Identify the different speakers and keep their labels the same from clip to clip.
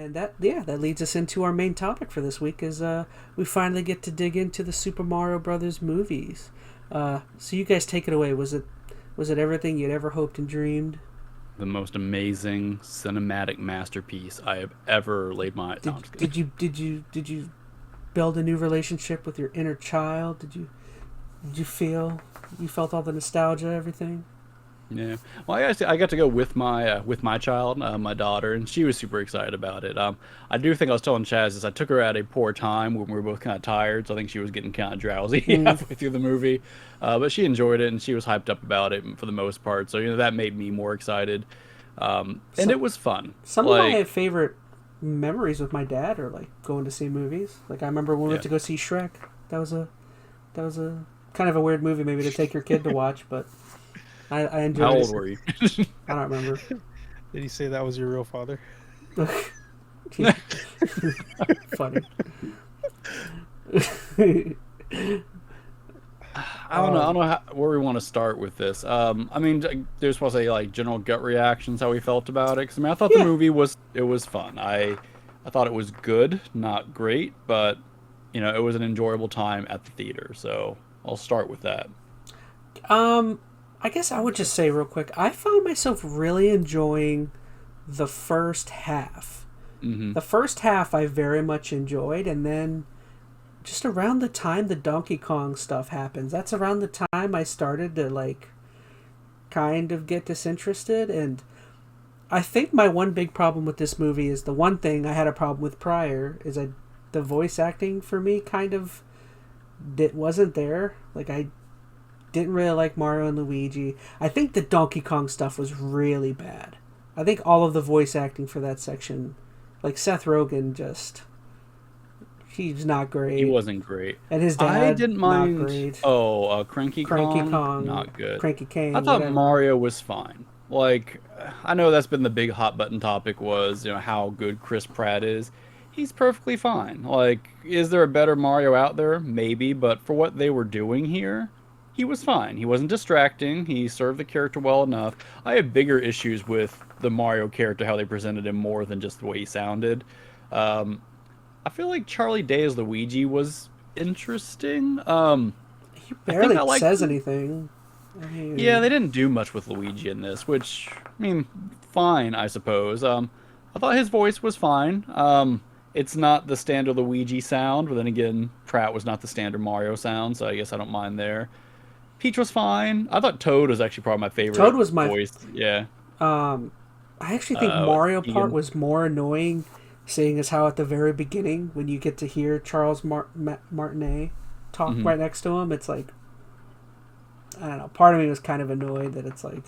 Speaker 1: And that leads us into our main topic for this week is we finally get to dig into the Super Mario Brothers movies. So you guys take it away. Was it everything you'd ever hoped and dreamed?
Speaker 2: The most amazing cinematic masterpiece I have ever laid my. No, I'm just kidding.
Speaker 1: Did you build a new relationship with your inner child? Did you felt all the nostalgia, everything?
Speaker 2: Yeah. Well, I got to go with my child, my daughter, and she was super excited about it. I do think I was telling Chaz this. I took her at a poor time when we were both kind of tired, so I think she was getting kind of drowsy halfway through the movie. But she enjoyed it, and she was hyped up about it for the most part. So that made me more excited. And it was fun.
Speaker 1: Some of my favorite memories with my dad are like going to see movies. Like I remember when we went to go see Shrek. That was a kind of a weird movie maybe to take your kid to watch, but I enjoyed it.
Speaker 2: How old were you?
Speaker 1: I don't remember.
Speaker 3: Did he say that was your real father?
Speaker 1: Funny.
Speaker 2: I don't know where we want to start with this. I mean, there's supposed to say like general gut reactions, how we felt about it. Because I mean, I thought the movie was fun. I thought it was good, not great, but it was an enjoyable time at the theater. So I'll start with that.
Speaker 1: I guess I would just say real quick, I found myself really enjoying the first half.
Speaker 2: Mm-hmm.
Speaker 1: The first half I very much enjoyed, and then just around the time the Donkey Kong stuff happens, that's around the time I started to like kind of get disinterested. And I think my one big problem with this movie is the one thing I had a problem with prior is the voice acting for me kind of wasn't there. Like I didn't really like Mario and Luigi. I think the Donkey Kong stuff was really bad. I think all of the voice acting for that section, like Seth Rogen, he's not great.
Speaker 2: He wasn't great.
Speaker 1: And his dad,
Speaker 2: I didn't mind.
Speaker 1: Not great.
Speaker 2: Cranky Kong, not good.
Speaker 1: Cranky Kane.
Speaker 2: I thought
Speaker 1: whatever.
Speaker 2: Mario was fine. Like, I know that's been the big hot button topic was how good Chris Pratt is. He's perfectly fine. Like, is there a better Mario out there? Maybe, but for what they were doing here, he was fine. He wasn't distracting. He served the character well enough. I had bigger issues with the Mario character, how they presented him more than just the way he sounded. I feel like Charlie Day as Luigi was interesting.
Speaker 1: He barely says anything. I mean,
Speaker 2: yeah, they didn't do much with Luigi in this, which, I mean, fine, I suppose. I thought his voice was fine. It's not the standard Luigi sound, but then again, Pratt was not the standard Mario sound, so I guess I don't mind there. Peach was fine. I thought Toad was actually probably my favorite.
Speaker 1: Toad was my
Speaker 2: voice. Yeah.
Speaker 1: I actually think Mario part was more annoying, seeing as how at the very beginning, when you get to hear Charles Martinet talk right next to him, it's like, I don't know. Part of me was kind of annoyed that it's like,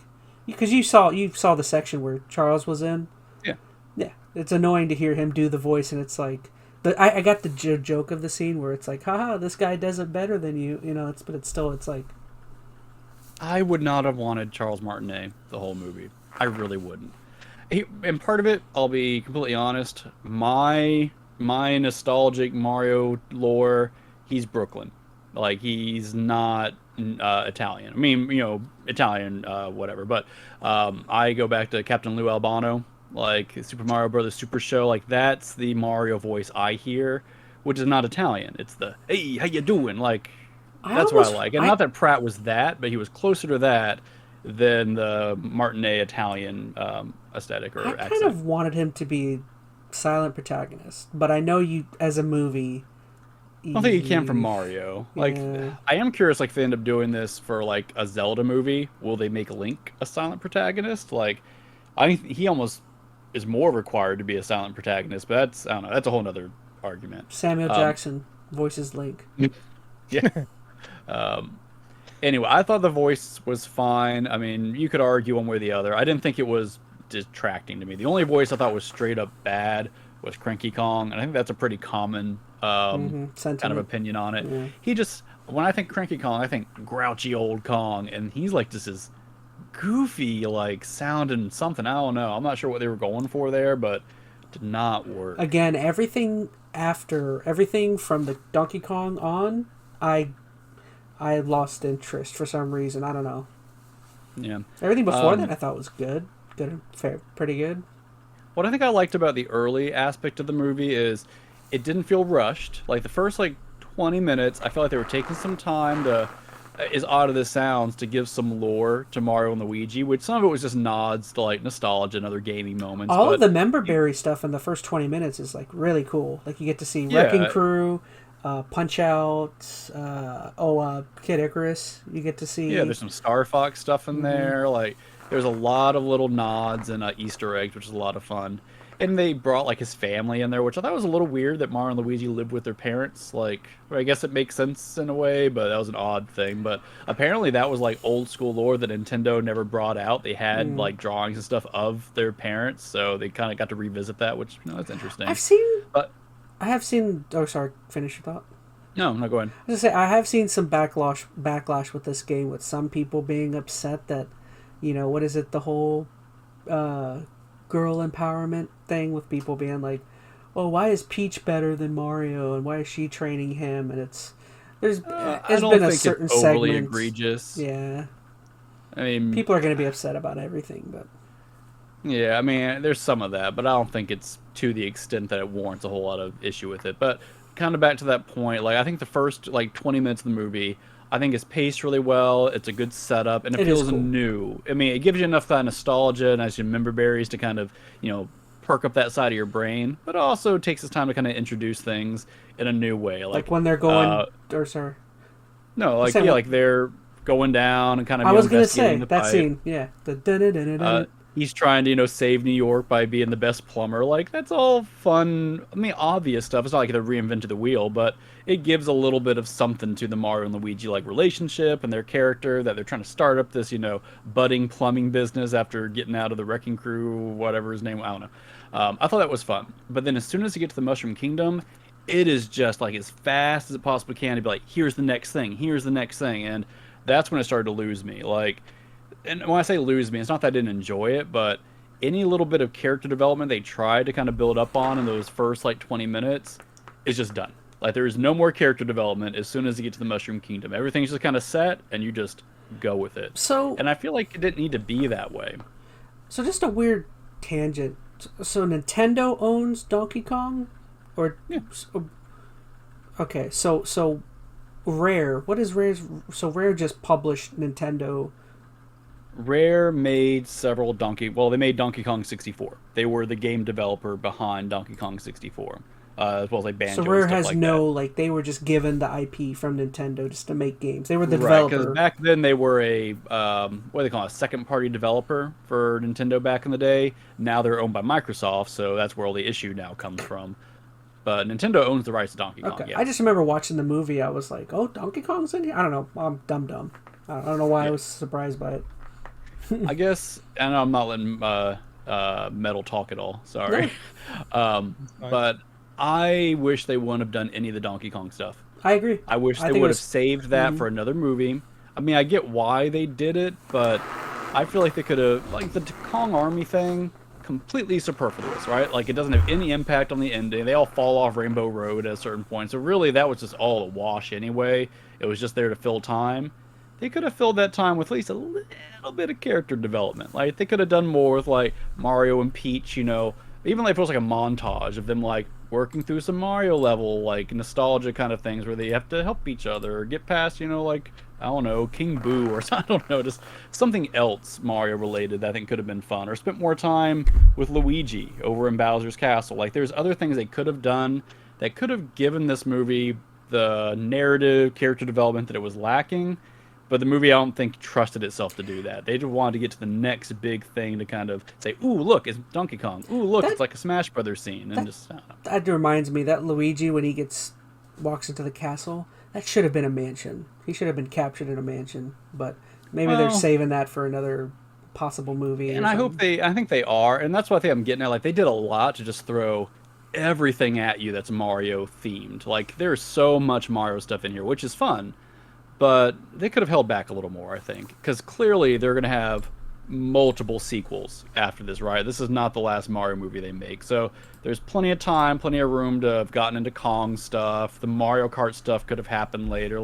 Speaker 1: because you saw the section where Charles was in. Yeah, it's annoying to hear him do the voice, and it's like, I got the joke of the scene where it's like, haha, this guy does it better than you, but it's like.
Speaker 2: I would not have wanted Charles Martinet the whole movie. I really wouldn't. And part of it, I'll be completely honest, my nostalgic Mario lore, he's Brooklyn. Like, he's not Italian. I mean, Italian, whatever. But I go back to Captain Lou Albano, like Super Mario Brothers Super Show. Like, that's the Mario voice I hear, which is not Italian. It's the, hey, how you doing? Like, that's what I like. And not that Pratt was that, but he was closer to that than the Martinet Italian aesthetic or accent.
Speaker 1: I kind of wanted him to be silent protagonist, but I know you, as a movie...
Speaker 2: I don't think he came from Mario. Like, I am curious, like, if they end up doing this for, like, a Zelda movie, will they make Link a silent protagonist? Like, I think he almost is more required to be a silent protagonist, but I don't know, that's a whole other argument.
Speaker 1: Samuel Jackson voices Link.
Speaker 2: Yeah. Anyway, I thought the voice was fine. I mean, you could argue one way or the other. I didn't think it was detracting to me. The only voice I thought was straight up bad was Cranky Kong, and I think that's a pretty common kind of opinion on it. Yeah. He just, when I think Cranky Kong, I think grouchy old Kong, and he's like just this goofy, like, sounding something. I don't know. I'm not sure what they were going for there, but it did not work.
Speaker 1: Again, everything from the Donkey Kong on, I lost interest for some reason. I don't know.
Speaker 2: Yeah.
Speaker 1: Everything before that I thought was good. Fair, pretty good.
Speaker 2: what I think I liked about the early aspect of the movie is it didn't feel rushed. Like the first 20 minutes, I felt like they were taking some time to, as odd as this sounds, to give some lore to Mario and Luigi, which some of it was just nods to like nostalgia and other gaming moments.
Speaker 1: All of
Speaker 2: But
Speaker 1: the member berry stuff in the first 20 minutes is like really cool. Like you get to see Wrecking
Speaker 2: yeah,
Speaker 1: Crew, Punch Out, Kid Icarus. You get to see.
Speaker 2: yeah, there's some Star Fox stuff in
Speaker 1: Mhm.
Speaker 2: there. Like there's a lot of little nods and Easter eggs, which is a lot of fun. And they brought like his family in there, which I thought was a little weird that Mario and Luigi lived with their parents. Like, I guess it makes sense in a way, but that was an odd thing. But apparently that was like old school lore that Nintendo never brought out. They had
Speaker 1: Mm.
Speaker 2: like drawings and stuff of their parents, so they kind of got to revisit that, which that's interesting.
Speaker 1: I've seen.
Speaker 2: But
Speaker 1: I have seen. Oh, sorry. Finish your thought.
Speaker 2: no, go ahead.
Speaker 1: I was gonna say I have seen some backlash with this game, with some people being upset that, what is it, the whole uh, girl empowerment thing, with people being like, "Oh, why is Peach better than Mario, and why is she training him?" And there's
Speaker 2: I
Speaker 1: has
Speaker 2: don't
Speaker 1: been a
Speaker 2: think
Speaker 1: certain
Speaker 2: it's overly
Speaker 1: segment.
Speaker 2: egregious.
Speaker 1: Yeah,
Speaker 2: I mean,
Speaker 1: people are going to be upset about everything, but
Speaker 2: yeah, I mean, there's some of that, but I don't think it's to the extent that it warrants a whole lot of issue with it. But kind of back to that point, like I think the first 20 minutes of the movie, I think it's paced really well. It's a good setup, and it
Speaker 1: it is
Speaker 2: feels
Speaker 1: cool.
Speaker 2: new. I mean, it gives you enough kind of nostalgia and as your member berries to kind of perk up that side of your brain, but it also takes its time to kind of introduce things in a new way.
Speaker 1: Like when they're going, or sorry,
Speaker 2: No, like
Speaker 1: Say
Speaker 2: yeah,
Speaker 1: what-
Speaker 2: like they're going down and kind of
Speaker 1: I was going to say
Speaker 2: investigating the
Speaker 1: that
Speaker 2: pipe.
Speaker 1: scene. Yeah, the dun-dun-dun-dun-dun.
Speaker 2: He's trying to, save New York by being the best plumber. Like, that's all fun. I mean, obvious stuff. It's not like they reinvented the wheel, but it gives a little bit of something to the Mario and Luigi, relationship and their character, that they're trying to start up this, budding plumbing business after getting out of the Wrecking Crew, whatever his name, I don't know. I thought that was fun. But then as soon as you get to the Mushroom Kingdom, it is just, as fast as it possibly can to be like, here's the next thing, here's the next thing. And that's when it started to lose me. And when I say lose me, it's not that I didn't enjoy it, but any little bit of character development they tried to kind of build up on in those first 20 minutes is just done. Like there is no more character development as soon as you get to the Mushroom Kingdom. Everything's just kind of set, and you just go with it.
Speaker 1: So
Speaker 2: And I feel like it didn't need to be that way.
Speaker 1: So just a weird tangent. So Nintendo owns Donkey Kong, or
Speaker 2: Yeah.
Speaker 1: okay. So Rare. What is Rare's? So Rare just published Nintendo.
Speaker 2: Rare made several they made Donkey Kong 64. They were the game developer behind Donkey Kong 64, as well as Banjo.
Speaker 1: So Rare
Speaker 2: and stuff
Speaker 1: has
Speaker 2: like
Speaker 1: no
Speaker 2: that.
Speaker 1: they were just given the IP from Nintendo just to make games. They were the
Speaker 2: Right, because
Speaker 1: developer.
Speaker 2: back then they were a what do they call it, a second-party developer for Nintendo back in the day. Now they're owned by Microsoft, so that's where all the issue now comes from. But Nintendo owns the rights to Donkey Kong.
Speaker 1: Okay,
Speaker 2: Yeah.
Speaker 1: I just remember watching the movie. I was like, "Oh, Donkey Kong's in here." I don't know. I'm dumb. I don't know why I
Speaker 2: Yeah.
Speaker 1: was surprised by it.
Speaker 2: I guess, and I'm not letting Metal talk at all. Sorry, but I wish they wouldn't have done any of the Donkey Kong stuff.
Speaker 1: I agree.
Speaker 2: I wish
Speaker 1: I
Speaker 2: they
Speaker 1: think it
Speaker 2: would have
Speaker 1: was-
Speaker 2: saved that for another movie. I mean, I get why they did it, but I feel like they could have, the Kong Army thing, completely superfluous, right? Like, it doesn't have any impact on the ending. They all fall off Rainbow Road at a certain point. So really, that was just all a wash anyway. It was just there to fill time. They could have filled that time with at least a little bit of character development. Like, they could have done more with, Mario and Peach, even if it was a montage of them, working through some Mario level, nostalgia kind of things where they have to help each other or get past, I don't know, King Boo or I don't know, just something else Mario related that I think could have been fun. Or spent more time with Luigi over in Bowser's Castle. There's other things they could have done that could have given this movie the narrative, character development that it was lacking. But the movie, I don't think, trusted itself to do that. They just wanted to get to the next big thing to kind of say, ooh, look, it's Donkey Kong. Ooh, look, it's like a Smash Brothers scene. And just, I don't know.
Speaker 1: That reminds me that Luigi, when he walks into the castle, that should have been a mansion. He should have been captured in a mansion. But maybe they're saving that for another possible movie.
Speaker 2: And I think they are. And that's what I think I'm getting at. They did a lot to just throw everything at you that's Mario themed. There's so much Mario stuff in here, which is fun. But they could have held back a little more, I think, because clearly they're going to have multiple sequels after this, right? This is not the last Mario movie they make, so there's plenty of time, plenty of room to have gotten into Kong stuff. The Mario Kart stuff could have happened later.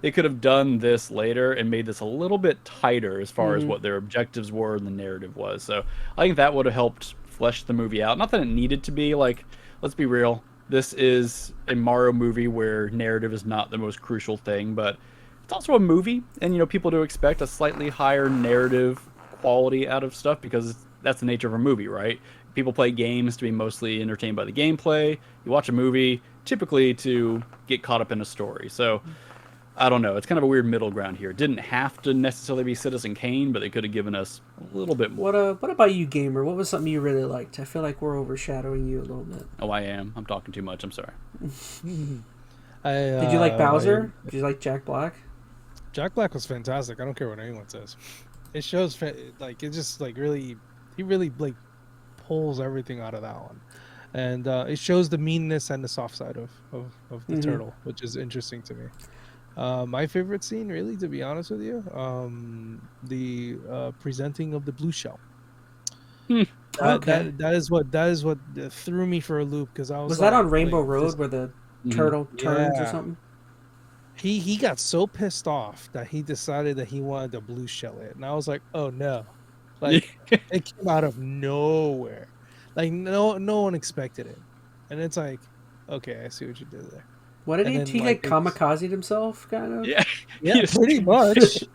Speaker 2: They could have done this later and made this a little bit tighter as far as what their objectives were and the narrative was. So I think that would have helped fleshed the movie out. Not that it needed to be. Like, let's be real. This is a Mario movie where narrative is not the most crucial thing, but it's also a movie, and people do expect a slightly higher narrative quality out of stuff because that's the nature of a movie, right? People play games to be mostly entertained by the gameplay. You watch a movie typically to get caught up in a story. So I don't know. It's kind of a weird middle ground here. It didn't have to necessarily be Citizen Kane, but they could have given us a little bit more.
Speaker 1: What about you, gamer? What was something you really liked? I feel like we're overshadowing you a little bit.
Speaker 2: Oh, I am. I'm talking too much. I'm sorry.
Speaker 1: Did you like Bowser? Did you like Jack Black?
Speaker 3: Jack Black was fantastic. I don't care what anyone says. It shows like it just like really, he really like pulls everything out of that one, and it shows the meanness and the soft side of the turtle, which is interesting to me. My favorite scene, really, to be honest with you, the presenting of the blue shell.
Speaker 1: Okay.
Speaker 3: That is what threw me for a loop because I was
Speaker 1: that
Speaker 3: like,
Speaker 1: on Rainbow
Speaker 3: wait,
Speaker 1: Road where the turtle turns or
Speaker 3: Yeah.
Speaker 1: something?
Speaker 3: He got so pissed off that he decided that he wanted to blue shell it, and I was like, oh no, like it came out of nowhere, like no one expected it, and it's like, okay, I see what you did there.
Speaker 1: What did
Speaker 3: And
Speaker 1: he?
Speaker 3: then,
Speaker 1: He
Speaker 3: like,
Speaker 1: kamikazed himself, kind of.
Speaker 2: Yeah.
Speaker 3: Yeah, pretty much.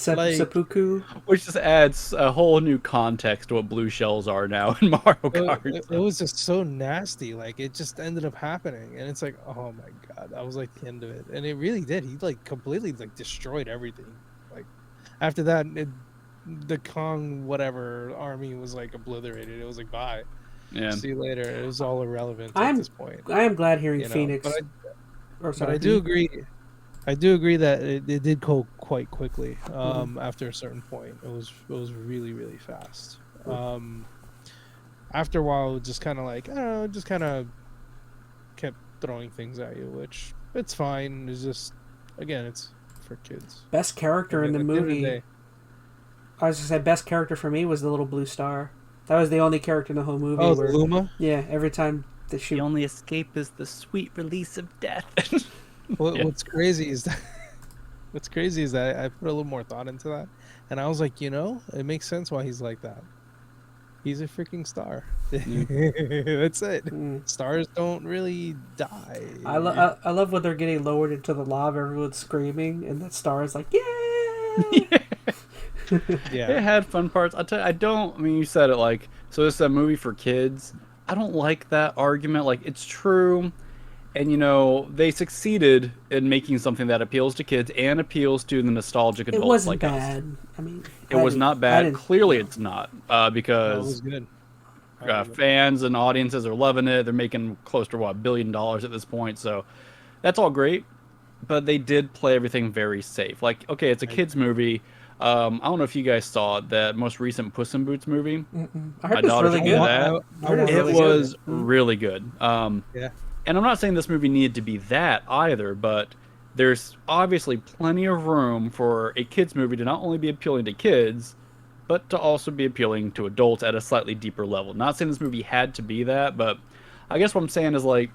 Speaker 3: Like-
Speaker 1: Seppuku.
Speaker 2: Which just adds a whole new context to what blue shells are now in Mario Kart.
Speaker 3: It was just so nasty. Like it just ended up happening, and it's like, oh my god, that was like the end of it, and it really did. He like completely like destroyed everything. Like after that, the Kong whatever army was like obliterated. It was like bye,
Speaker 2: Yeah.
Speaker 3: see you later. It was all irrelevant at this point.
Speaker 1: I am glad hearing
Speaker 3: You know,
Speaker 1: Phoenix.
Speaker 3: But I do agree. I do agree that it did go quite quickly. After a certain point, it was really really fast. After a while, it just kind of like I don't know, just kind of kept throwing things at you, which it's fine. It's just again, it's for kids.
Speaker 1: Best character in the
Speaker 3: At end of
Speaker 1: movie.
Speaker 3: day,
Speaker 1: I was gonna say best character for me was the little blue star. That was the only character in the whole movie.
Speaker 3: oh,
Speaker 1: where,
Speaker 3: the Luma.
Speaker 1: yeah, every time they shoot.
Speaker 2: The only escape is the sweet release of death. Yeah.
Speaker 3: What's crazy is that I put a little more thought into that, and I was like, it makes sense why he's like that. He's a freaking star. That's it. Stars don't really die.
Speaker 1: I love when they're getting lowered into the lava. Everyone's screaming, and that star is like, yeah.
Speaker 3: Yeah.
Speaker 2: It had fun parts. I tell you, I mean, you said it like, so this is a movie for kids. I don't like that argument. Like, it's true. And, they succeeded in making something that appeals to kids and appeals to the nostalgic adults
Speaker 1: It wasn't
Speaker 2: like us.
Speaker 1: bad. I mean,
Speaker 2: It was not bad. Clearly, it's not.
Speaker 3: That was
Speaker 2: Because
Speaker 3: good.
Speaker 2: fans and audiences are loving it. They're making close to, $1 billion at this point. So that's all great. But they did play everything very safe. Like, okay, it's a kid's movie. I don't know if you guys saw that most recent Puss in Boots movie.
Speaker 1: I heard
Speaker 2: My
Speaker 1: it was
Speaker 2: daughter
Speaker 1: really
Speaker 2: told
Speaker 1: good.
Speaker 2: me that.
Speaker 3: I want
Speaker 2: It
Speaker 3: really
Speaker 2: was
Speaker 3: good.
Speaker 2: really good.
Speaker 3: Yeah.
Speaker 2: And I'm not saying this movie needed to be that either, but there's obviously plenty of room for a kids movie to not only be appealing to kids, but to also be appealing to adults at a slightly deeper level. Not saying this movie had to be that, but I guess what I'm saying is like,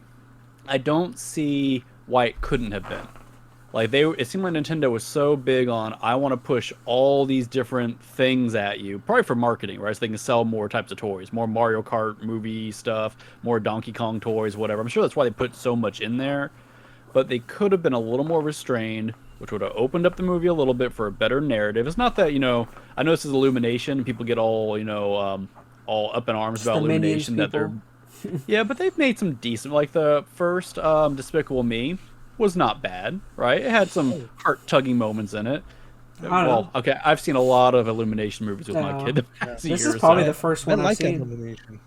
Speaker 2: I don't see why it couldn't have been. Like it seemed like Nintendo was so big on, I want to push all these different things at you, probably for marketing, right? So they can sell more types of toys, more Mario Kart movie stuff, more Donkey Kong toys, whatever. I'm sure that's why they put so much in there, but they could have been a little more restrained, which would have opened up the movie a little bit for a better narrative. It's not that, I know this is Illumination, and people get all, all up in arms about
Speaker 1: the Minions
Speaker 2: Illumination, that they're, yeah, but they've made some decent, like the first Despicable Me was not bad, right? It had some heart-tugging moments in it.
Speaker 1: know.
Speaker 2: Okay, I've seen a lot of Illumination movies with my kid the past
Speaker 1: This
Speaker 2: year
Speaker 1: is probably
Speaker 2: or so.
Speaker 1: the first
Speaker 3: I
Speaker 1: one I've
Speaker 3: like
Speaker 1: seen.
Speaker 3: Illumination.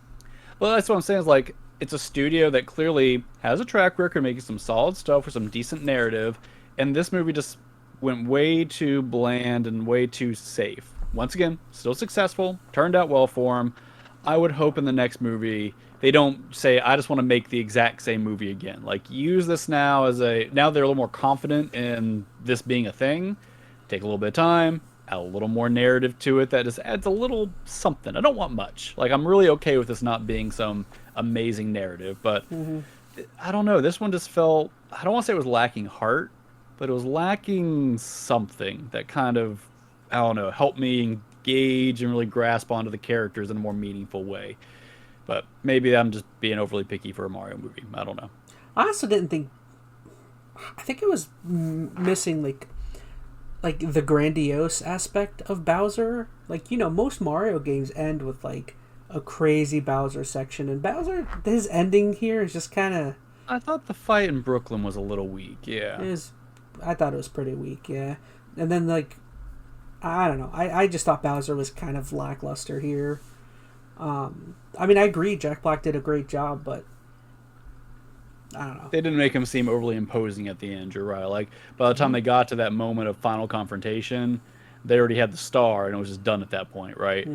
Speaker 2: Well, that's what I'm saying is like, it's a studio that clearly has a track record making some solid stuff with some decent narrative, and this movie just went way too bland and way too safe. Once again, still successful, turned out well for him. I would hope in the next movie they don't say, I just want to make the exact same movie again. Like, use this now now they're a little more confident in this being a thing. Take a little bit of time, add a little more narrative to it that just adds a little something. I don't want much. Like, I'm really okay with this not being some amazing narrative, but I don't know. This one just felt, I don't want to say it was lacking heart, but it was lacking something that kind of, I don't know, helped me gauge and really grasp onto the characters in a more meaningful way. But maybe I'm just being overly picky for a Mario movie. I don't know.
Speaker 1: I also didn't think. I think it was missing like the grandiose aspect of Bowser. Like, most Mario games end with like a crazy Bowser section, and Bowser, his ending here is just kind of.
Speaker 2: I thought the fight in Brooklyn was a little weak. Yeah.
Speaker 1: I thought it was pretty weak. Yeah, and then like, I don't know. I just thought Bowser was kind of lackluster here. I mean, I agree. Jack Black did a great job, but I don't know.
Speaker 2: They didn't make him seem overly imposing at the end. You're right. Like by the time they got to that moment of final confrontation, they already had the star, and it was just done at that point, right?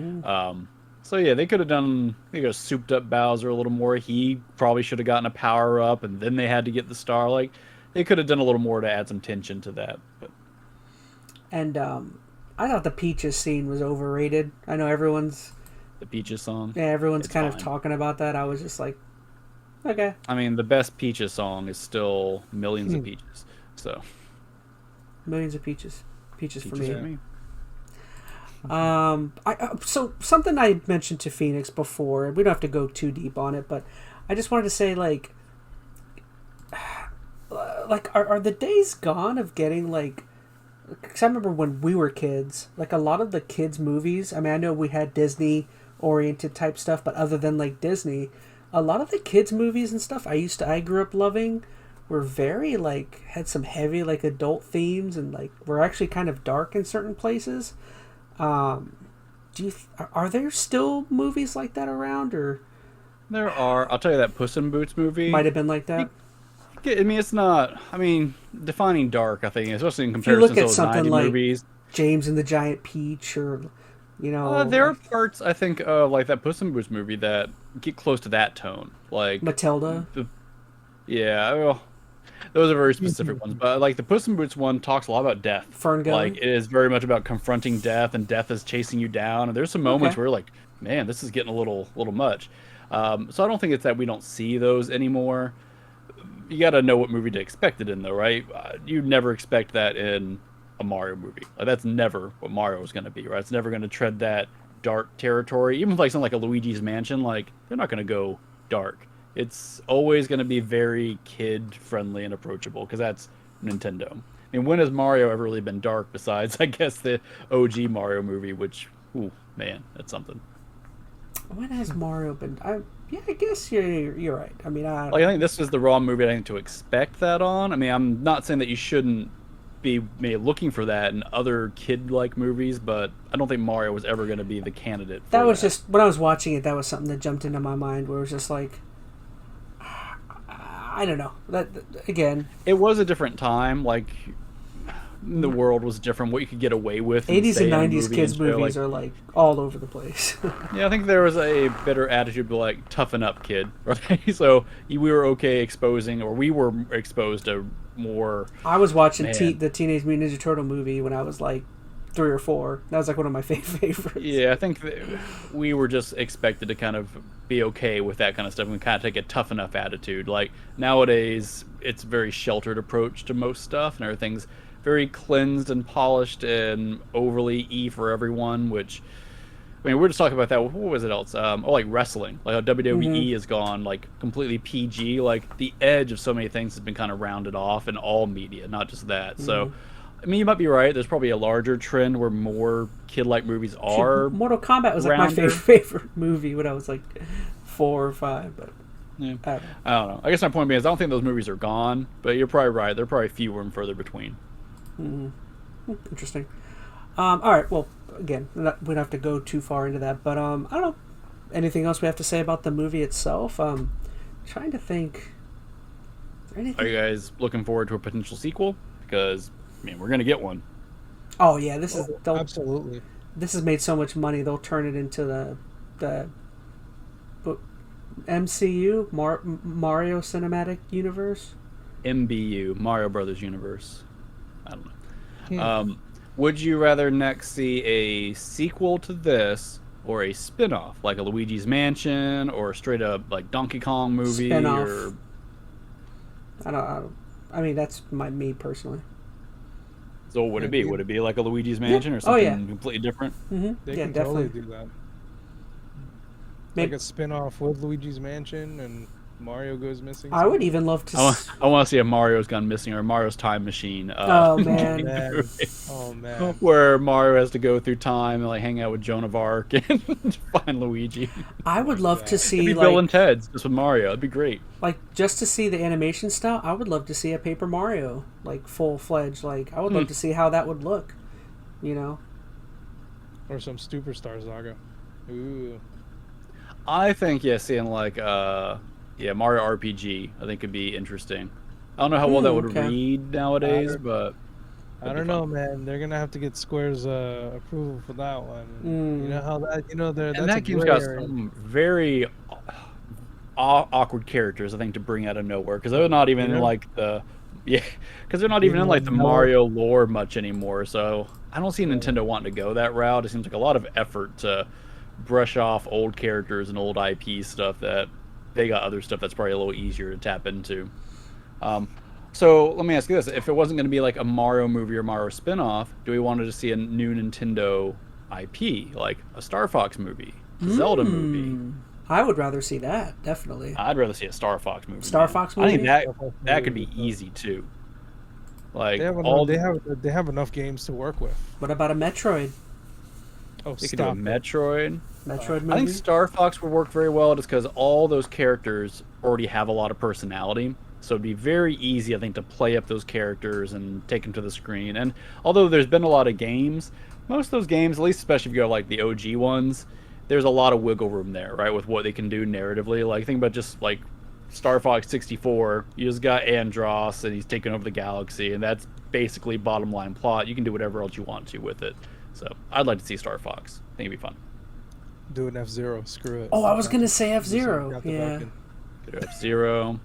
Speaker 2: So yeah, they could have souped up Bowser a little more. He probably should have gotten a power up, and then they had to get the star. Like they could have done a little more to add some tension to that. But.
Speaker 1: And I thought the Peaches scene was overrated. I know everyone's.
Speaker 2: The Peaches song.
Speaker 1: Yeah, everyone's kind of talking about that. I was just like, okay.
Speaker 2: I mean, the best Peaches song is still Millions of Peaches. So.
Speaker 1: Millions of Peaches. Peaches for me.
Speaker 2: For me.
Speaker 1: So something I mentioned to Phoenix before, we don't have to go too deep on it, but I just wanted to say, like are the days gone of getting like, because I remember when we were kids, like a lot of the kids movies, I mean, I know we had Disney oriented type stuff, but other than like Disney, a lot of the kids movies and stuff I grew up loving were very like, had some heavy like adult themes, and like were actually kind of dark in certain places. Are there still movies like that around, or?
Speaker 2: There are. I'll tell you, that Puss in Boots movie
Speaker 1: Might have been like that.
Speaker 2: I mean, it's not. I mean, defining dark, I think, especially in comparison to those 90
Speaker 1: like
Speaker 2: movies.
Speaker 1: James and the Giant Peach, or
Speaker 2: there are parts, I think, of like that Puss in Boots movie that get close to that tone, like
Speaker 1: Matilda.
Speaker 2: Well, those are very specific ones, but like the Puss in Boots one talks a lot about death.
Speaker 1: Ferngully.
Speaker 2: Like it is very much about confronting death, and death is chasing you down. And there's some moments where you're like, man, this is getting a little much. So I don't think it's that we don't see those anymore. You got to know what movie to expect it in, though, right? You'd never expect that in a Mario movie. Like, that's never what Mario is going to be, right? It's never going to tread that dark territory. Even like something like a Luigi's Mansion, like they're not going to go dark. It's always going to be very kid-friendly and approachable, because that's Nintendo. I mean, when has Mario ever really been dark besides, I guess, the OG Mario movie, which, ooh, man, that's something.
Speaker 1: When has Mario been? I guess you're right. I mean,
Speaker 2: I think this is the wrong movie, I think, to expect that on. I mean, I'm not saying that you shouldn't be maybe looking for that in other kid-like movies, but I don't think Mario was ever going to be the candidate for
Speaker 1: that. Was just, when I was watching it, that was something that jumped into my mind, where it was just like, I don't know. That again,
Speaker 2: it was a different time. Like, the world was different. What you could get away with.
Speaker 1: 80s and 90s kids movies are like all over the place.
Speaker 2: Yeah, I think there was a better attitude to like, toughen up, kid. Right? So we were okay exposing, or we were exposed to more.
Speaker 1: I was watching the Teenage Mutant Ninja Turtle movie when I was like 3 or 4. That was like one of my favorites.
Speaker 2: Yeah, I think we were just expected to kind of be okay with that kind of stuff and kind of take a tough enough attitude. Like nowadays, it's a very sheltered approach to most stuff, and everything's very cleansed and polished and overly E for everyone, which, I mean, we're just talking about that. What was it else? Like wrestling. Like how WWE has gone like completely PG. Like the edge of so many things has been kind of rounded off in all media, not just that. So, I mean, you might be right. There's probably a larger trend where more kid-like movies are.
Speaker 1: Mortal Kombat was like my favorite movie when I was like 4 or 5, but.
Speaker 2: Yeah. I don't know. I guess my point being is I don't think those movies are gone, but you're probably right. They're probably fewer and further between.
Speaker 1: Interesting. All right. Well, again, we don't have to go too far into that, but I don't know. Anything else we have to say about the movie itself? Trying to think. Is there anything?
Speaker 2: Are you guys looking forward to a potential sequel? Because I mean, we're gonna get one.
Speaker 1: Oh yeah, this is
Speaker 3: absolutely.
Speaker 1: This has made so much money. They'll turn it into the MCU, Mario Cinematic Universe.
Speaker 2: MBU, Mario Brothers Universe. I don't know. Would you rather next see a sequel to this or a spin-off, like a Luigi's Mansion or a straight up like Donkey Kong movie?
Speaker 1: Spin-off.
Speaker 2: Or...
Speaker 1: I don't. I mean, that's me personally.
Speaker 2: So what would
Speaker 3: Yeah,
Speaker 2: it be?
Speaker 3: dude.
Speaker 2: Would it be like a Luigi's Mansion or something completely different?
Speaker 3: They
Speaker 1: Yeah,
Speaker 3: can
Speaker 1: definitely.
Speaker 3: totally do that.
Speaker 1: Maybe,
Speaker 3: Like a spin-off with Luigi's Mansion and Mario goes missing
Speaker 1: I would
Speaker 3: somehow.
Speaker 1: even love to.
Speaker 2: I want to see a Mario's gone missing or Mario's time machine.
Speaker 1: Oh
Speaker 3: Oh
Speaker 1: man,
Speaker 3: man. Oh man.
Speaker 2: Where Mario has to go through time and like hang out with Joan of Arc and find Luigi.
Speaker 1: I would
Speaker 3: my
Speaker 1: love
Speaker 3: God.
Speaker 1: to
Speaker 2: It'd
Speaker 1: see
Speaker 2: be Bill and
Speaker 1: like
Speaker 2: Ted's just with Mario. It'd be great.
Speaker 1: just to see the animation style. I would love to see a Paper Mario like full fledged. Like I would love to see how that would look. You know.
Speaker 3: Or some Superstar Saga. Ooh.
Speaker 2: I think seeing like Mario RPG I think could be interesting. I don't know how well that would
Speaker 1: okay.
Speaker 2: read nowadays, but
Speaker 3: I don't know, man. They're gonna have to get Square's approval for that one. You know how that that's
Speaker 2: and that
Speaker 3: a
Speaker 2: game's
Speaker 3: gray
Speaker 2: got
Speaker 3: area.
Speaker 2: some very awkward characters I think to bring out of nowhere because they're not even in like the because they're not even in like the Mario lore much anymore. So I don't see Nintendo wanting to go that route. It seems like a lot of effort to brush off old characters and old IP stuff that they got other stuff that's probably a little easier to tap into. So let me ask you this: if it wasn't going to be like a Mario movie or Mario spin-off, do we wanted to see a new Nintendo IP like a Star Fox movie, Zelda movie?
Speaker 1: I would rather see that, definitely.
Speaker 2: I'd rather see a Star Fox movie.
Speaker 1: Star Fox movie?
Speaker 2: I think that could be easy too. Like
Speaker 3: they have enough games to work with.
Speaker 1: What about a Metroid?
Speaker 3: Oh,
Speaker 2: they could do a Metroid.
Speaker 1: Metroid movie?
Speaker 2: I think Star Fox would work very well just because all those characters already have a lot of personality. So it'd be very easy, I think, to play up those characters and take them to the screen. And although there's been a lot of games, most of those games, at least especially if you go like the OG ones, there's a lot of wiggle room there, right, with what they can do narratively. Like, think about just like Star Fox 64. You just got Andross, and he's taking over the galaxy, and that's basically bottom line plot. You can do whatever else you want to with it. So I'd like to see Star Fox. I think it'd be fun.
Speaker 3: Do an F-Zero. Screw it.
Speaker 1: Oh, I was gonna say F-Zero. Yeah.
Speaker 2: Could do F-Zero.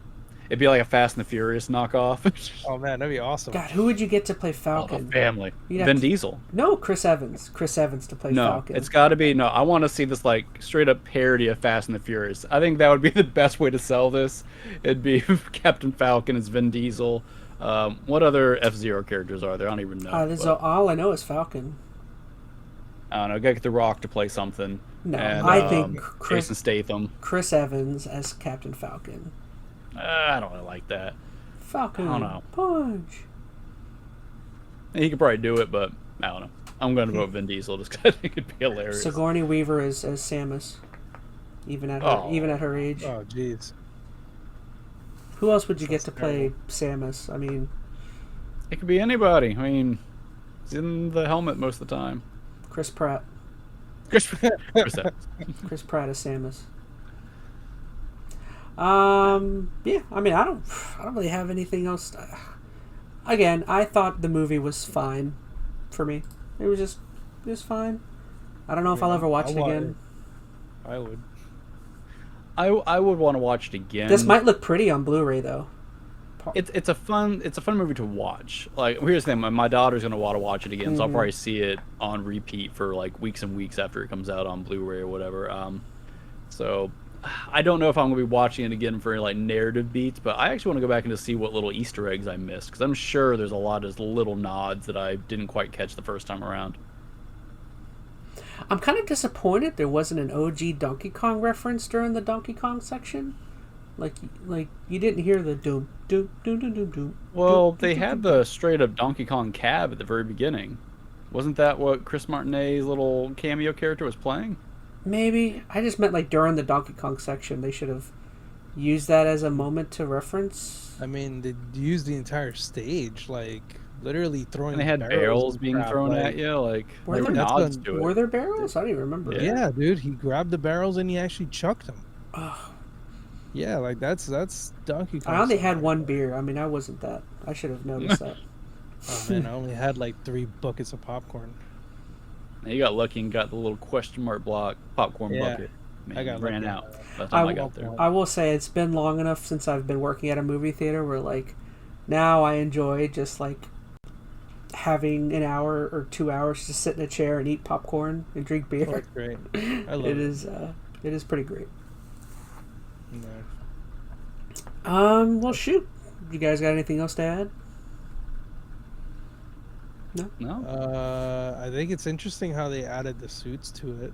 Speaker 2: It'd be like a Fast and the Furious knockoff.
Speaker 3: Oh man, that'd be awesome.
Speaker 1: God, who would you get to play Falcon?
Speaker 2: Oh, family. Vin Diesel.
Speaker 1: No, Chris Evans. Chris Evans to play Falcon.
Speaker 2: No, it's got to be. No, I want to see this like straight up parody of Fast and the Furious. I think that would be the best way to sell this. It'd be Captain Falcon as Vin Diesel. What other F-Zero characters are there? I don't even know.
Speaker 1: All I know is Falcon.
Speaker 2: I don't know. Gotta get The Rock to play something.
Speaker 1: No,
Speaker 2: and,
Speaker 1: I think
Speaker 2: Jason Statham.
Speaker 1: Chris Evans as Captain Falcon.
Speaker 2: I don't really like that.
Speaker 1: Falcon.
Speaker 2: I don't know.
Speaker 1: Punch.
Speaker 2: He could probably do it, but I don't know. I'm going to vote Vin Diesel just because I think it'd be hilarious.
Speaker 1: Sigourney Weaver as Samus, even at her age.
Speaker 3: Oh jeez.
Speaker 1: Who else would you get to play Samus? I mean,
Speaker 2: it could be anybody. I mean, he's in the helmet most of the time.
Speaker 1: Chris Pratt.
Speaker 2: Chris Pratt
Speaker 1: as Samus. Yeah. I mean, I don't really have anything else. Again, I thought the movie was fine for me. It was fine. I don't know if I'll ever watch it again.
Speaker 3: I would.
Speaker 2: I would want to watch it again.
Speaker 1: This might look pretty on Blu-ray though.
Speaker 2: It's a fun movie to watch. Like, here's the thing: my daughter's gonna want to watch it again, so I'll probably see it on repeat for like weeks and weeks after it comes out on Blu-ray or whatever. So I don't know if I'm gonna be watching it again for like narrative beats, but I actually want to go back and just see what little Easter eggs I missed, because I'm sure there's a lot of little nods that I didn't quite catch the first time around.
Speaker 1: I'm kind of disappointed there wasn't an OG Donkey Kong reference during the Donkey Kong section. Like you didn't hear the doom doom doom doom doom doom.
Speaker 2: Well, they had the straight up Donkey Kong cab at the very beginning. Wasn't that what Chris Martinet's little cameo character was playing?
Speaker 1: Maybe. I just meant like during the Donkey Kong section they should have used that as a moment to reference.
Speaker 3: I mean, they used the entire stage, like literally throwing.
Speaker 2: And they had barrels being thrown at you, like
Speaker 1: were there nods to it. Were there barrels? I don't even remember.
Speaker 3: Yeah, dude, he grabbed the barrels and he actually chucked them.
Speaker 1: Oh.
Speaker 3: Yeah, like that's Donkey Kong.
Speaker 1: I only had one beer. I mean, I wasn't that. I should have noticed that.
Speaker 3: Oh man, I only had like 3 buckets of popcorn.
Speaker 2: And you got lucky and got the little question mark block popcorn bucket. Man, I ran out by the time I got there.
Speaker 1: I will say it's been long enough since I've been working at a movie theater where like now I enjoy just like having an hour or 2 hours to sit in a chair and eat popcorn and drink beer.
Speaker 3: Oh, that's great. I love it.
Speaker 1: It is pretty great.
Speaker 3: No.
Speaker 1: Well, shoot. You guys got anything else to add? No.
Speaker 2: No.
Speaker 3: I think it's interesting how they added the suits to it.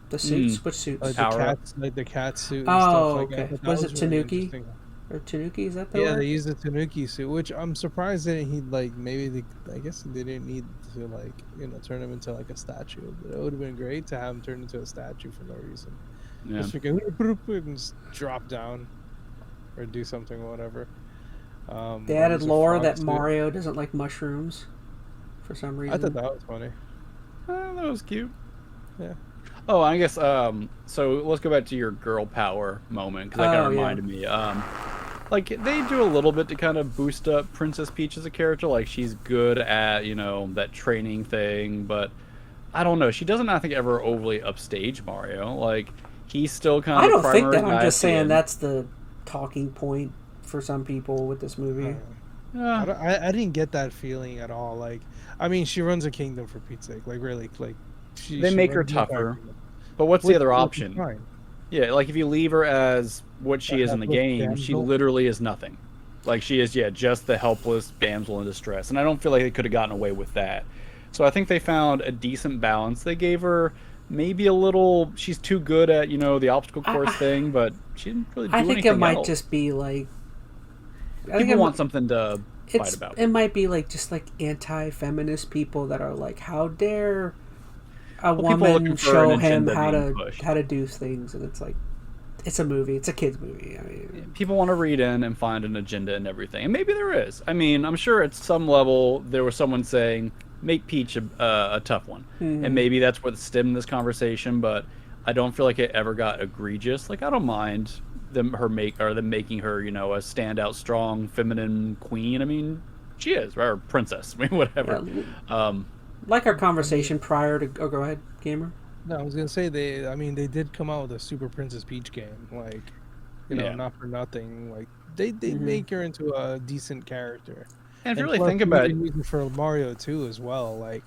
Speaker 1: The suits? Which suits?
Speaker 3: Like
Speaker 2: Power up.
Speaker 3: the cat suit and stuff
Speaker 1: Oh,
Speaker 3: like that. I
Speaker 1: okay.
Speaker 3: thought that
Speaker 1: Was it
Speaker 3: was really
Speaker 1: Tanuki?
Speaker 3: interesting.
Speaker 1: Or Tanuki? Is that the
Speaker 3: Yeah,
Speaker 1: word?
Speaker 3: they used the Tanuki suit, which I'm surprised that he like maybe I guess they didn't need to like turn him into like a statue. But it would have been great to have him turned into a statue for no reason.
Speaker 2: Yeah.
Speaker 3: Just because and just drop down or do something or whatever.
Speaker 1: They
Speaker 3: or
Speaker 1: added
Speaker 3: use a
Speaker 1: lore
Speaker 3: frog
Speaker 1: that
Speaker 3: suit.
Speaker 1: Mario doesn't like mushrooms for some
Speaker 3: I
Speaker 1: reason.
Speaker 3: thought that was funny.
Speaker 2: That was cute.
Speaker 3: Yeah.
Speaker 2: Oh, I guess. So let's go back to your girl power moment because that kind of reminded me. Like they do a little bit to kind of boost up Princess Peach as a character. Like she's good at that training thing, but I don't know. She doesn't, I think, ever overly upstage Mario. Like he's still kind
Speaker 1: I
Speaker 2: of
Speaker 1: don't think
Speaker 2: primary
Speaker 1: that. I'm
Speaker 2: guy
Speaker 1: just
Speaker 2: at the
Speaker 1: saying
Speaker 2: end.
Speaker 1: that's the talking point for some people with this movie.
Speaker 2: Yeah.
Speaker 3: I didn't get that feeling at all. Like, I mean, she runs a kingdom for Pete's sake. Like, really, like
Speaker 2: They
Speaker 3: she
Speaker 2: make her
Speaker 3: runs the entire
Speaker 2: tougher.
Speaker 3: kingdom.
Speaker 2: But what's the
Speaker 3: Which
Speaker 2: other
Speaker 3: is
Speaker 2: option?
Speaker 3: fine.
Speaker 2: Yeah, like if you leave her as what she is in the
Speaker 3: helpless
Speaker 2: game, she
Speaker 3: damsel.
Speaker 2: literally is nothing. Like she is, just the helpless damsel in distress. And I don't feel like they could have gotten away with that. So I think they found a decent balance. They gave her maybe a little. She's too good at the obstacle course thing, but she didn't really do
Speaker 1: I
Speaker 2: anything
Speaker 1: think it might
Speaker 2: else.
Speaker 1: just be like
Speaker 2: People want something to fight about.
Speaker 1: It might be like just like anti-feminist people that are like, how dare a
Speaker 2: people are
Speaker 1: woman
Speaker 2: looking for
Speaker 1: show
Speaker 2: an
Speaker 1: him
Speaker 2: agenda
Speaker 1: how
Speaker 2: being
Speaker 1: to
Speaker 2: pushed.
Speaker 1: do things, and it's like, it's a movie, it's a kids movie. I mean,
Speaker 2: People want to read in and find an agenda and everything, and maybe there is. I mean, I'm sure at some level there was someone saying make Peach a tough one, and maybe that's what stemmed this conversation. But I don't feel like it ever got egregious. Like I don't mind them making her a standout, strong, feminine queen. I mean, she is, right? Or princess. I mean, whatever.
Speaker 1: Yeah. Like our conversation prior to. Oh, go ahead, gamer.
Speaker 3: No, I was gonna say they did come out with a Super Princess Peach game. Like, not for nothing. Like they make her into a decent character.
Speaker 2: And if you
Speaker 3: And
Speaker 2: really
Speaker 3: plus,
Speaker 2: think about
Speaker 3: they
Speaker 2: it,
Speaker 3: use it for Mario 2 as well. Like,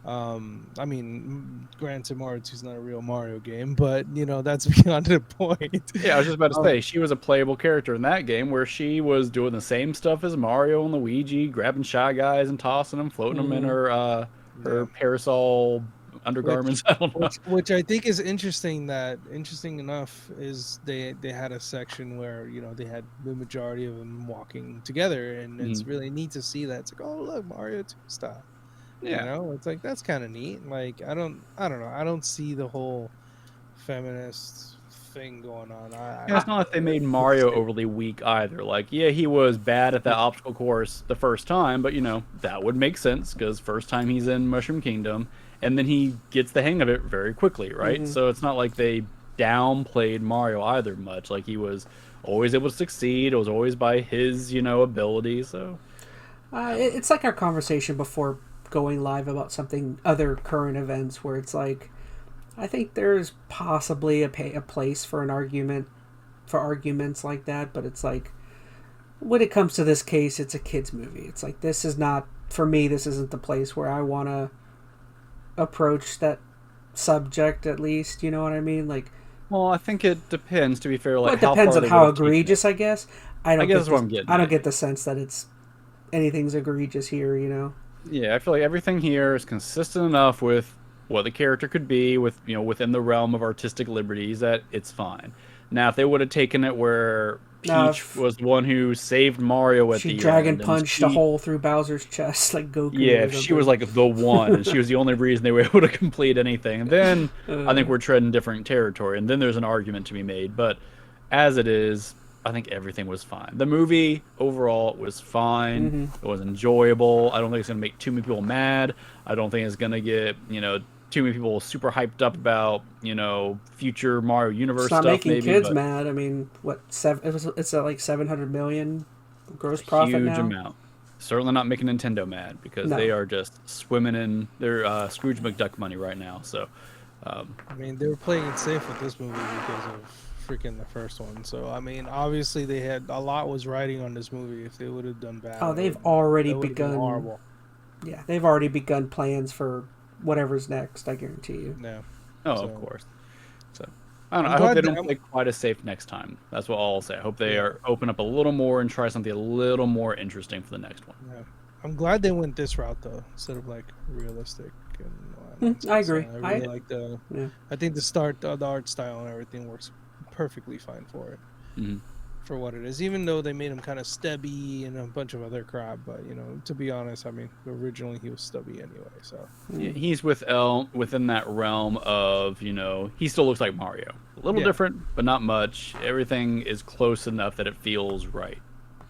Speaker 3: I mean, granted, Mario 2 is not a real Mario game, but that's beyond the point.
Speaker 2: yeah, I was just about to say she was a playable character in that game where she was doing the same stuff as Mario and Luigi, grabbing shy guys and tossing them, floating them in her parasol undergarments. I don't know.
Speaker 3: Which I think is interesting. Interesting enough is they had a section where they had the majority of them walking together, and it's really neat to see that. It's like, oh look, Mario 2 style.
Speaker 2: Yeah,
Speaker 3: It's like that's kind of neat. Like I don't know. I don't see the whole feminist thing going on.
Speaker 2: it's not like they made Mario overly weak either. Like, yeah, he was bad at that obstacle course the first time, but that would make sense because first time he's in Mushroom Kingdom, and then he gets the hang of it very quickly, right? So it's not like they downplayed Mario either much. Like he was always able to succeed. It was always by his ability. So
Speaker 1: It's like our conversation before going live about something other current events where it's like, I think there's possibly a place for arguments like that, but it's like when it comes to this case, it's a kids movie. It's like this is not for me. This isn't the place where I want to approach that subject. At least you know what I mean. Like,
Speaker 2: well, I think it depends. To be fair, like
Speaker 1: it depends on how egregious. I guess I
Speaker 2: guess that's what I'm getting.
Speaker 1: I don't get the sense that it's anything's egregious here.
Speaker 2: Yeah, I feel like everything here is consistent enough with what the character could be, with within the realm of artistic liberties, that it's fine. Now, if they would have taken it where Peach was the one who saved Mario at the end,
Speaker 1: she dragon punched a hole through Bowser's chest like Goku.
Speaker 2: Yeah, if she was like the one, and she was the only reason they were able to complete anything, then I think we're treading different territory, and then there's an argument to be made. But as it is, I think everything was fine. The movie overall was fine. It was enjoyable. I don't think it's gonna make too many people mad. I don't think it's gonna get too many people super hyped up about future Mario universe
Speaker 1: it's not
Speaker 2: stuff.
Speaker 1: Making
Speaker 2: maybe
Speaker 1: kids
Speaker 2: but
Speaker 1: mad. I mean, it's at like 700 million gross profit
Speaker 2: huge
Speaker 1: now.
Speaker 2: amount. Certainly not making Nintendo mad because they are just swimming in their Scrooge McDuck money right now. So
Speaker 3: I mean, they were playing it safe with this movie because of freaking the first one. So I mean, obviously they had a lot was riding on this movie. If they would have done bad,
Speaker 1: Oh, they've already
Speaker 3: been
Speaker 1: begun.
Speaker 3: horrible.
Speaker 1: Yeah, they've already begun plans for whatever's next. I guarantee you.
Speaker 3: Yeah.
Speaker 2: of course. So I don't know. I hope they don't play quite as safe next time. That's what I'll say. I hope they are open up a little more and try something a little more interesting for the next one.
Speaker 3: Yeah. I'm glad they went this route though, instead of like realistic and all that nonsense.
Speaker 1: I agree.
Speaker 3: I really like the.
Speaker 1: Yeah.
Speaker 3: I think the art style and everything works perfectly fine for it.
Speaker 2: Mm-hmm.
Speaker 3: For what it is, even though they made him kind of stubby and a bunch of other crap. But to be honest, I mean, originally he was stubby anyway. So
Speaker 2: He's within that realm of he still looks like Mario. A little
Speaker 3: Yeah.
Speaker 2: different, but not much. Everything is close enough that it feels right.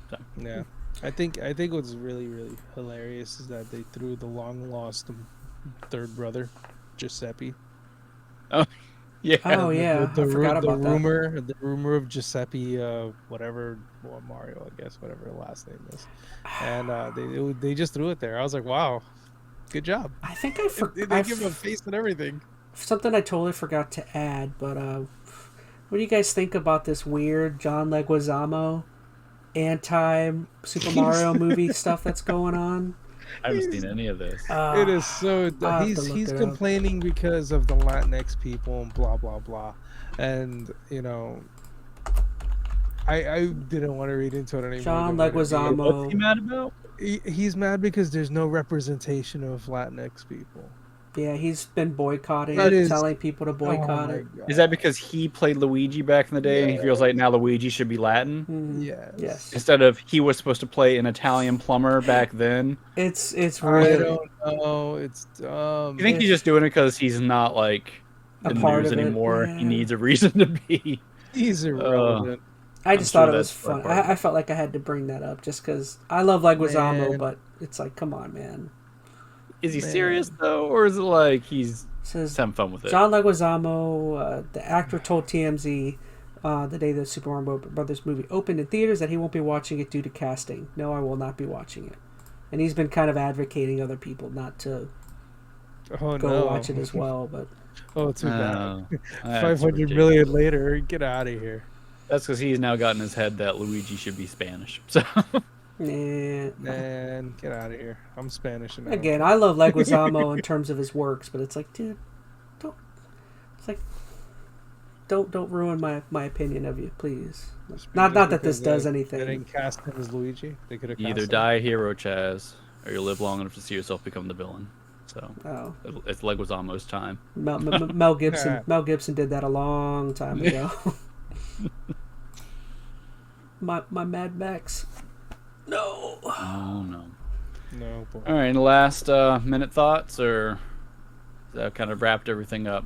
Speaker 2: So.
Speaker 3: yeah, I think what's really really hilarious is that they threw the long lost third brother, Giuseppe.
Speaker 2: Yeah.
Speaker 1: Oh yeah, I forgot about that.
Speaker 3: The rumor of Giuseppe, whatever, Mario, I guess, whatever the last name is, and they just threw it there. I was like, wow, good job.
Speaker 1: I think I forgot.
Speaker 3: They give him a face and everything.
Speaker 1: Something I totally forgot to add, but what do you guys think about this weird John Leguizamo anti-Super Mario movie stuff that's going on?
Speaker 2: I haven't seen any of this.
Speaker 3: It is so. He's
Speaker 1: it
Speaker 3: complaining because of the Latinx people and blah blah blah, and I didn't want to read into it anymore.
Speaker 1: John Leguizamo.
Speaker 2: What's he mad about?
Speaker 3: He's mad because there's no representation of Latinx people.
Speaker 1: Yeah, he's been boycotting,
Speaker 3: That
Speaker 1: telling people to boycott it.
Speaker 2: Is that because he played Luigi back in the day and he feels like now Luigi should be Latin?
Speaker 1: Mm-hmm. Yes.
Speaker 2: Instead of he was supposed to play an Italian plumber back then?
Speaker 1: It's really...
Speaker 3: I don't know. It's
Speaker 2: You think he's just doing it because he's not like
Speaker 1: A
Speaker 2: in the
Speaker 1: part
Speaker 2: news
Speaker 1: of it,
Speaker 2: anymore?
Speaker 1: yeah.
Speaker 2: He needs a reason to be.
Speaker 3: he's irrelevant.
Speaker 1: I just
Speaker 2: I'm
Speaker 1: thought
Speaker 2: sure
Speaker 1: it was
Speaker 2: that's
Speaker 1: fun.
Speaker 2: part of it.
Speaker 1: I felt like I had to bring that up just because I love Leguizamo,
Speaker 3: Man.
Speaker 1: but it's like, come on, man.
Speaker 2: Is he
Speaker 3: Man.
Speaker 2: serious though, or is it like he's
Speaker 1: Says
Speaker 2: just having fun with it?
Speaker 1: John Leguizamo, the actor, told TMZ the day the Super Mario Brothers movie opened in theaters that he won't be watching it due to casting. No, I will not be watching it. And he's been kind of advocating other people not to go watch it as well. But
Speaker 3: Oh, too bad.
Speaker 2: That's
Speaker 3: 500 million later, get out of here.
Speaker 2: That's because he's now got in his head that Luigi should be Spanish. So
Speaker 3: Man, get out of here. I'm Spanish and
Speaker 1: again, I love Leguizamo in terms of his works, but it's like, dude, don't. It's like, don't ruin my opinion of you, please. Not that this does
Speaker 3: They
Speaker 1: anything.
Speaker 3: didn't cast him as Luigi. They could have
Speaker 2: you either die a hero, Chaz, or you live long enough to see yourself become the villain. So it's Leguizamo's time.
Speaker 1: Mel Gibson. Mel Gibson did that a long time ago. my Mad Max. No.
Speaker 2: Oh no.
Speaker 3: No. Boy.
Speaker 2: All right, and the last minute thoughts, or that kind of wrapped everything up?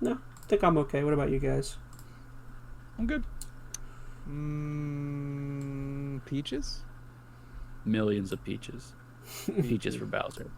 Speaker 1: No, I think I'm okay. What about you guys?
Speaker 2: I'm good.
Speaker 3: Peaches?
Speaker 2: Millions of peaches. Peaches for Bowser.